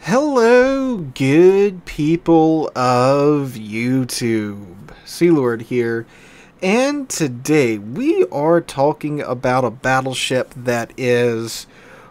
Hello, good people of YouTube. Sealord here, and today we are talking about a battleship that is,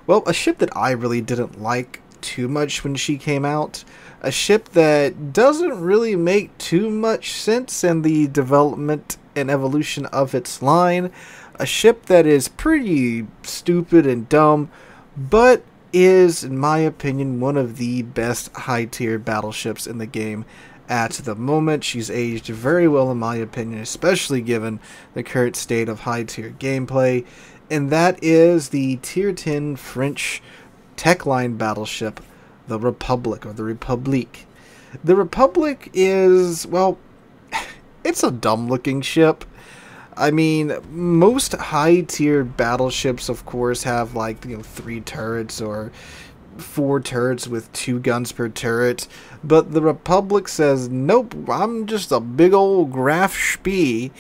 well, a ship that I really didn't like too much when she came out. A ship that doesn't really make too much sense in the development and evolution of its line. A ship that is pretty stupid and dumb, but is, in my opinion, one of the best high-tier battleships in the game at the moment. She's aged very well, in my opinion, especially given the current state of high-tier gameplay, and that is the Tier 10 French tech line battleship, the Republic, or the Republique. The Republic is, well, it's a dumb-looking ship. I mean, most high-tier battleships, of course, have, like, 3 turrets or 4 turrets with 2 guns per turret. But the Republic says, nope, I'm just a big old Graf Spee.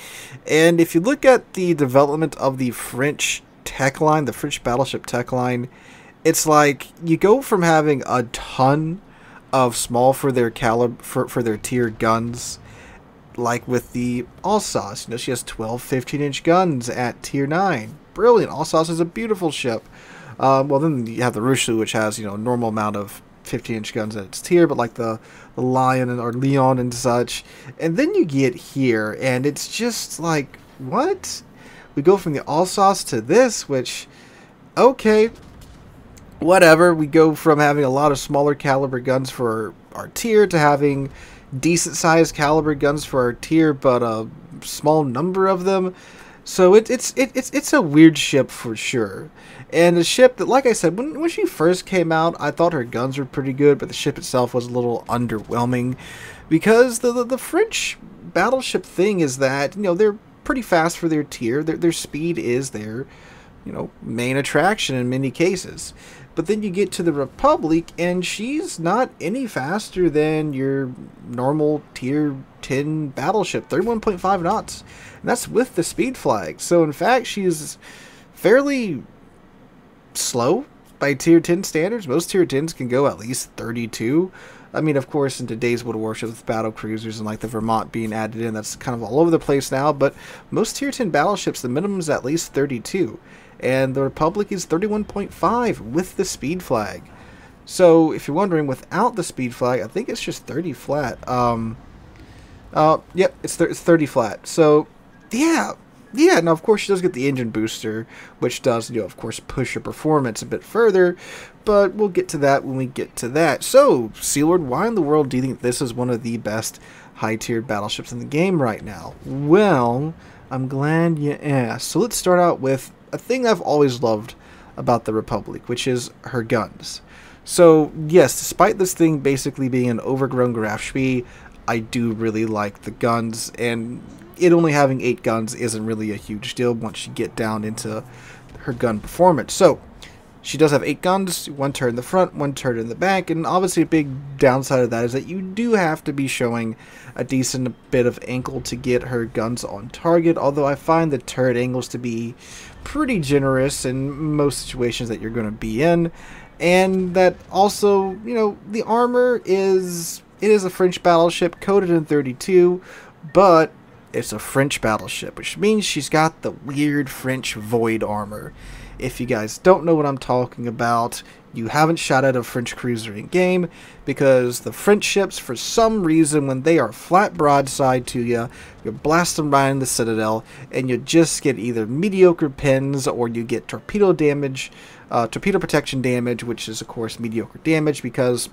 And if you look at the development of the French tech line, the French battleship tech line, it's like you go from having a ton of small for their caliber, for their tier guns, like with the Alsace. She has 12 15-inch guns at tier 9. Brilliant. Alsace is a beautiful ship. Well, then you have the Richelieu, which has, a normal amount of 15-inch guns at its tier, but like the Lion or Leon and such. And then you get here, and it's just like, what? We go from the Alsace to this, which, okay, whatever. We go from having a lot of smaller caliber guns for our tier to having decent sized caliber guns for our tier, but a small number of them. So it's a weird ship for sure, and a ship that, like I said, when she first came out, I thought her guns were pretty good, but the ship itself was a little underwhelming, because the French battleship thing is that they're pretty fast for their tier. Their speed is their main attraction in many cases. But then you get to the Republic, and she's not any faster than your normal tier 10 battleship, 31.5 knots. And that's with the speed flag. So in fact, she's fairly slow by tier 10 standards. Most tier 10s can go at least 32. I mean, of course, in today's World of Warships with battle cruisers and like the Vermont being added in, that's kind of all over the place now. But most tier 10 battleships, the minimum is at least 32. And the Republic is 31.5 with the speed flag. So if you're wondering, without the speed flag, I think it's just 30 flat. Yep, it's 30 flat. So yeah. Now of course she does get the engine booster, which does, of course, push her performance a bit further. But we'll get to that when we get to that. So, Sealord, why in the world do you think this is one of the best high-tiered battleships in the game right now? Well, I'm glad you asked. So let's start out with a thing I've always loved about the Republic, which is her guns. So yes, despite this thing basically being an overgrown Graf Spee, I do really like the guns, and it only having 8 guns isn't really a huge deal once you get down into her gun performance. So she does have 8 guns, 1 turret in the front, 1 turret in the back, and obviously a big downside of that is that you do have to be showing a decent bit of angle to get her guns on target, although I find the turret angles to be pretty generous in most situations that you're going to be in. And that also, the armor is a French battleship coded in 32, but it's a French battleship, which means she's got the weird French void armor. If you guys don't know what I'm talking about, you haven't shot at a French cruiser in game, because the French ships, for some reason, when they are flat broadside to you, you blast them right in the citadel, and you just get either mediocre pins, or you get torpedo damage, torpedo protection damage, which is of course mediocre damage, because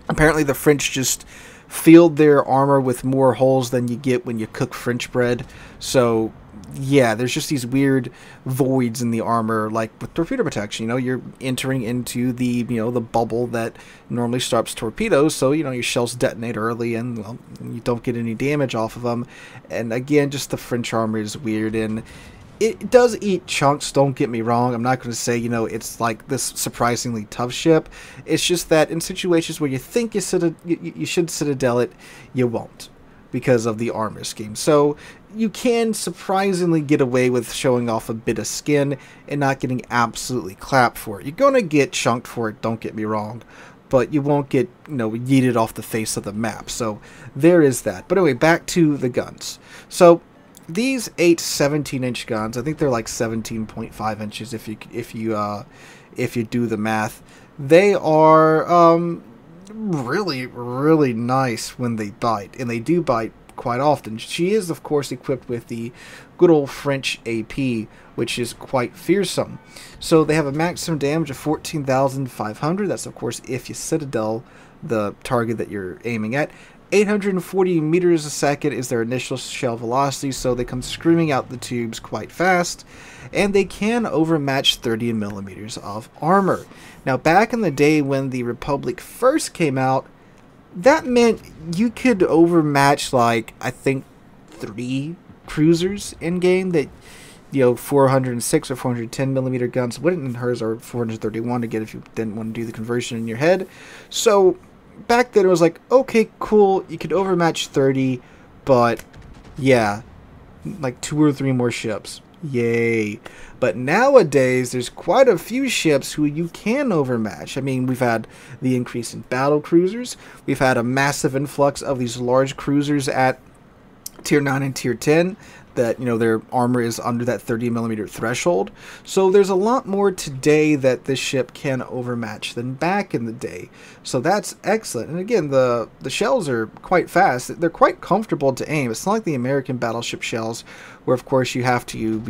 apparently the French just field their armor with more holes than you get when you cook French bread. So yeah, there's just these weird voids in the armor, like with torpedo protection. You're entering into the the bubble that normally stops torpedoes, so your shells detonate early, and well, you don't get any damage off of them. And again, just the French armor is weird, and it does eat chunks, don't get me wrong. I'm not going to say, it's like this surprisingly tough ship. It's just that in situations where you think you should citadel it, you won't, because of the armor scheme. So you can surprisingly get away with showing off a bit of skin and not getting absolutely clapped for it. You're going to get chunked for it, don't get me wrong. but you won't get, yeeted off the face of the map. So there is that. But anyway, back to the guns. So these 8 17-inch guns, I think they're like 17.5 inches if you do the math. They are really, really nice when they bite, and they do bite quite often. She is, of course, equipped with the good old French AP, which is quite fearsome. So they have a maximum damage of 14,500. That's, of course, if you citadel the target that you're aiming at. 840 meters a second is their initial shell velocity, so they come screaming out the tubes quite fast, and they can overmatch 30 millimeters of armor. Now, back in the day when the Republic first came out, that meant you could overmatch, like, I think 3 cruisers in game that, 406 or 410 millimeter guns wouldn't, and hers are 431 again if you didn't want to do the conversion in your head. So back then it was like, okay, cool, you could overmatch 30, but yeah, like 2 or 3 more ships. Yay. But nowadays, there's quite a few ships who you can overmatch. I mean, we've had the increase in battle cruisers. We've had a massive influx of these large cruisers at Tier 9 and Tier 10 that, their armor is under that 30 millimeter threshold. So there's a lot more today that this ship can overmatch than back in the day. So that's excellent. And again, the shells are quite fast. They're quite comfortable to aim. It's not like the American battleship shells, where of course you have to,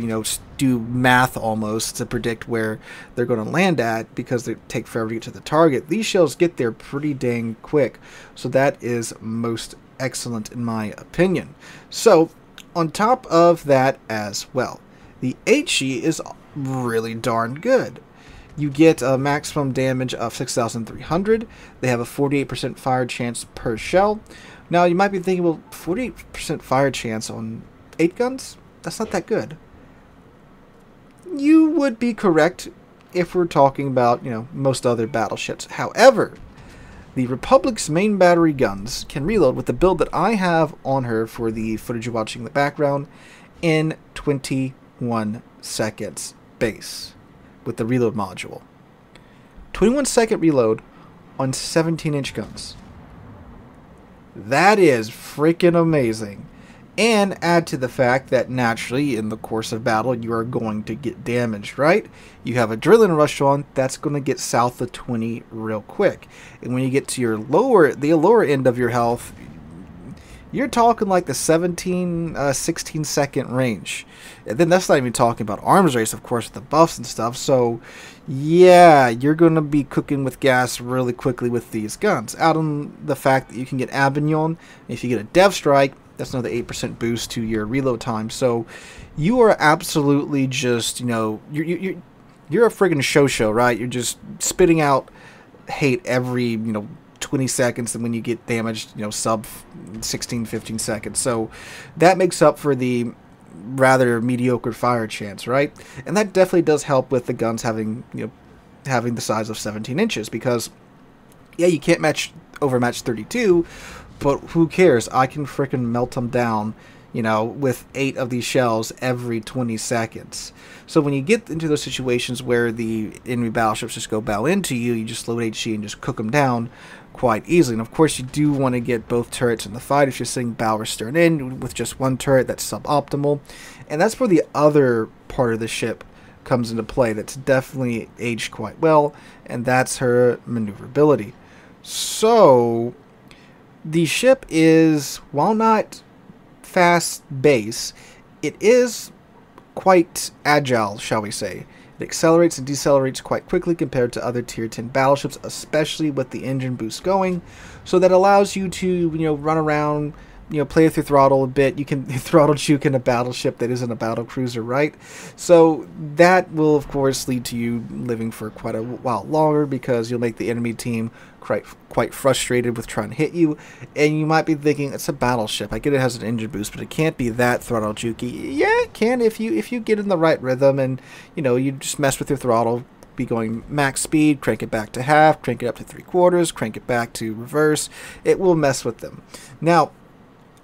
do math almost to predict where they're going to land at, because they take forever to get to the target. These shells get there pretty dang quick. So that is most excellent in my opinion. So on top of that as well, the HE is really darn good. You get a maximum damage of 6,300. They have a 48% fire chance per shell. Now you might be thinking, well, 48% fire chance on 8 guns? That's not that good. You would be correct if we're talking about, most other battleships. However, the Republic's main battery guns can reload with the build that I have on her for the footage you're watching in the background in 21 seconds base with the reload module. 21-second reload on 17-inch guns. That is freaking amazing. And add to the fact that naturally in the course of battle you are going to get damaged, right? You have adrenaline rush on, that's going to get south of 20 real quick. And when you get to your lower end of your health, you're talking like the 16 second range. And then that's not even talking about arms race, of course, with the buffs and stuff. So yeah, you're going to be cooking with gas really quickly with these guns. Out on the fact that you can get Avignon, if you get a Dev Strike, that's another 8% boost to your reload time. So you are absolutely just, you're a friggin' show, right? You're just spitting out hate every, 20 seconds, and when you get damaged, sub 16, 15 seconds. So that makes up for the rather mediocre fire chance, right? And that definitely does help with the guns having, having the size of 17 inches, because yeah, you can't overmatch 32, but who cares? I can frickin' melt them down, with 8 of these shells every 20 seconds. So when you get into those situations where the enemy battleships just go bow into you, you just load HE and just cook them down quite easily. And of course, you do want to get both turrets in the fight. If you're sitting bow or stern in with just one turret, that's suboptimal. And that's where the other part of the ship comes into play that's definitely aged quite well, and that's her maneuverability. So the ship is, while not fast base, it is quite agile, shall we say. It accelerates and decelerates quite quickly compared to other tier 10 battleships, especially with the engine boost going. So that allows you to, run around, play with your throttle a bit. You can throttle juke in a battleship that isn't a battle cruiser, right? So that will, of course, lead to you living for quite a while longer, because you'll make the enemy team quite frustrated with trying to hit you. And you might be thinking, it's a battleship. I get it has an engine boost, but it can't be that throttle jukey. Yeah, it can if you get in the right rhythm and, you just mess with your throttle. Be going max speed, crank it back to half, crank it up to 3/4, crank it back to reverse. It will mess with them. Now,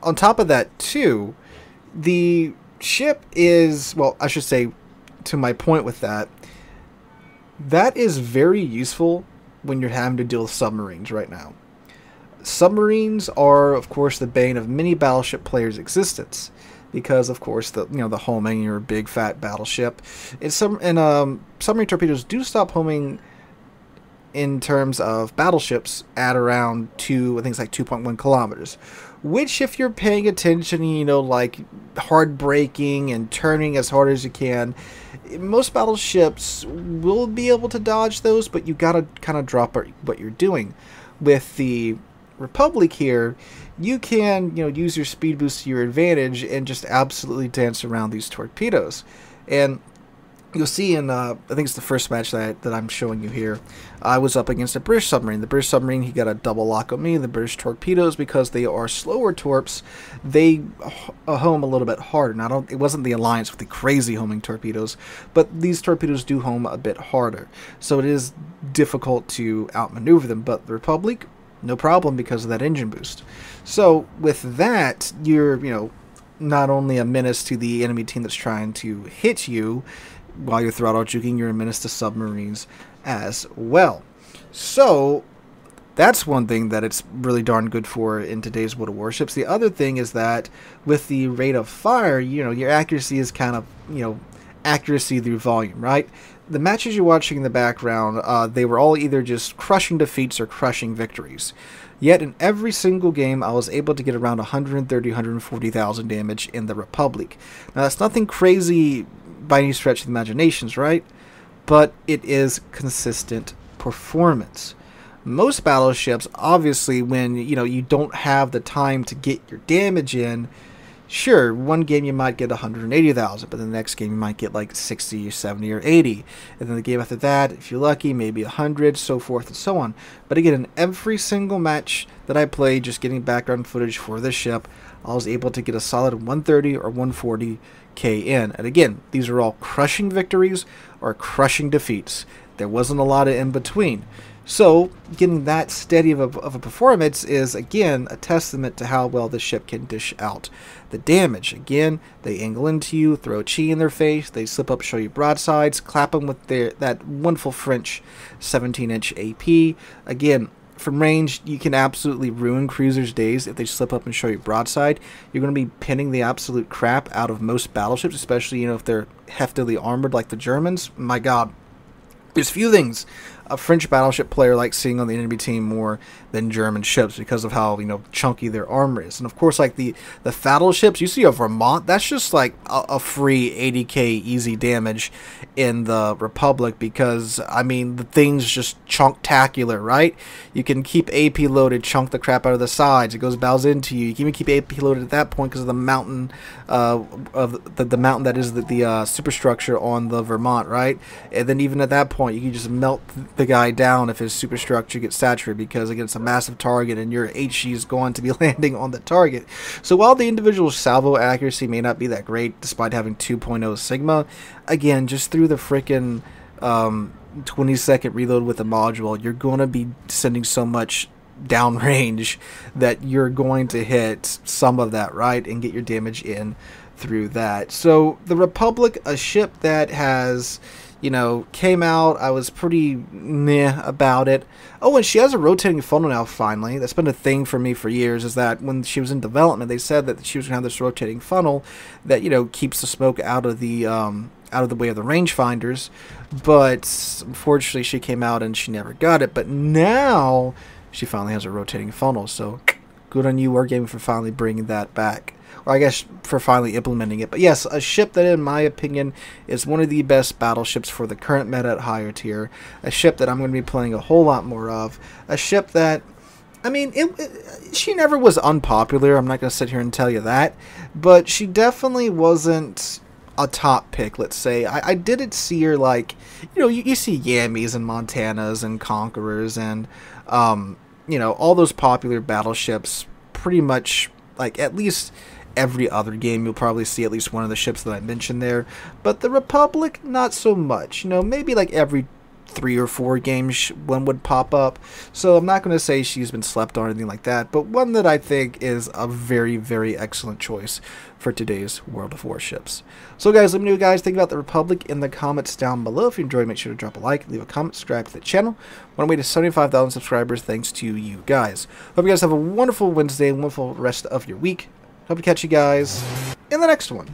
on top of that, too, the ship is, well, I should say, to my point with that, that is very useful when you're having to deal with submarines right now. Submarines are, of course, the bane of many battleship players' existence, because, of course, the homing your big fat battleship, submarine torpedoes do stop homing in terms of battleships at around I think it's like 2.1 kilometers, which, if you're paying attention, like hard braking and turning as hard as you can, most battleships will be able to dodge those, but you gotta kind of drop what you're doing. With the Republic here, you can use your speed boost to your advantage and just absolutely dance around these torpedoes. And you'll see in I think it's the first match that I'm showing you here, I was up against a British submarine. The British submarine, he got a double lock on me. The British torpedoes, because they are slower torps, they home a little bit harder. Now, it wasn't the Alliance with the crazy homing torpedoes, but these torpedoes do home a bit harder, so it is difficult to outmaneuver them. But the Republic, no problem, because of that engine boost. So with that, you're not only a menace to the enemy team that's trying to hit you while you're throttle juking, you're a menace to submarines as well. So that's one thing that it's really darn good for in today's World of Warships. The other thing is that with the rate of fire, your accuracy is kind of, accuracy through volume, right? The matches you're watching in the background, they were all either just crushing defeats or crushing victories. Yet in every single game, I was able to get around 130, 140,000 damage in the Republic. Now, that's nothing crazy by any stretch of the imaginations, right? But it is consistent performance. Most battleships, obviously, when you don't have the time to get your damage in, sure, one game you might get 180,000, but the next game you might get like 60 or 70 or 80, and then the game after that, if you're lucky, maybe 100, so forth and so on. But again, in every single match that I played, just getting background footage for this ship, I was able to get a solid 130 or 140k in. And again, these are all crushing victories or crushing defeats. There wasn't a lot of in between. So getting that steady of a performance is, again, a testament to how well the ship can dish out the damage. Again, they angle into you, throw chi in their face, they slip up, show you broadsides, clap them with that wonderful French 17-inch AP. Again, from range, you can absolutely ruin cruisers' days if they slip up and show you broadside. You're going to be pinning the absolute crap out of most battleships, especially if they're heftily armored like the Germans. My God. There's few things a French battleship player likes seeing on the enemy team more than German ships, because of how chunky their armor is. And of course, like the Fattle ships, you see a Vermont, that's just like a free 80k easy damage in the Republic, because I mean the thing's just chunk-tacular, right? You can keep AP loaded, chunk the crap out of the sides. It goes bows into you. You can even keep AP loaded at that point because of the mountain of the mountain that is the superstructure on the Vermont, right? And then even at that point, you can just melt the guy down if his superstructure gets saturated, because again, it's a massive target and your HE is going to be landing on the target. So while the individual salvo accuracy may not be that great despite having 2.0 Sigma, again, just through the frickin' 20-second reload with the module, you're going to be sending so much downrange that you're going to hit some of that, right, and get your damage in through that. So the Republic, a ship that has came out, I was pretty meh about it. Oh, and she has a rotating funnel now, finally. That's been a thing for me for years, is that when she was in development, they said that she was going to have this rotating funnel that, keeps the smoke out of the way of the rangefinders. But unfortunately, she came out and she never got it. But now she finally has a rotating funnel. So good on you, Wargaming, for finally bringing that back. Or I guess for finally implementing it. But yes, a ship that, in my opinion, is one of the best battleships for the current meta at higher tier. A ship that I'm going to be playing a whole lot more of. A ship that, I mean, she never was unpopular. I'm not going to sit here and tell you that. But she definitely wasn't a top pick, let's say. I didn't see her like, you see Yammies and Montanas and Conquerors and, all those popular battleships pretty much, like, at least every other game you'll probably see at least one of the ships that I mentioned there. But the Republic, not so much. Maybe like every 3 or 4 games one would pop up. So I'm not going to say she's been slept on or anything like that, but one that I think is a very, very excellent choice for today's World of Warships. So guys, let me know what you guys think about the Republic in the comments down below. If you enjoyed, make sure to drop a like, leave a comment, subscribe to the channel. We're on our way to 75,000 subscribers thanks to you guys. Hope you guys have a wonderful Wednesday, wonderful rest of your week. Hope to catch you guys in the next one.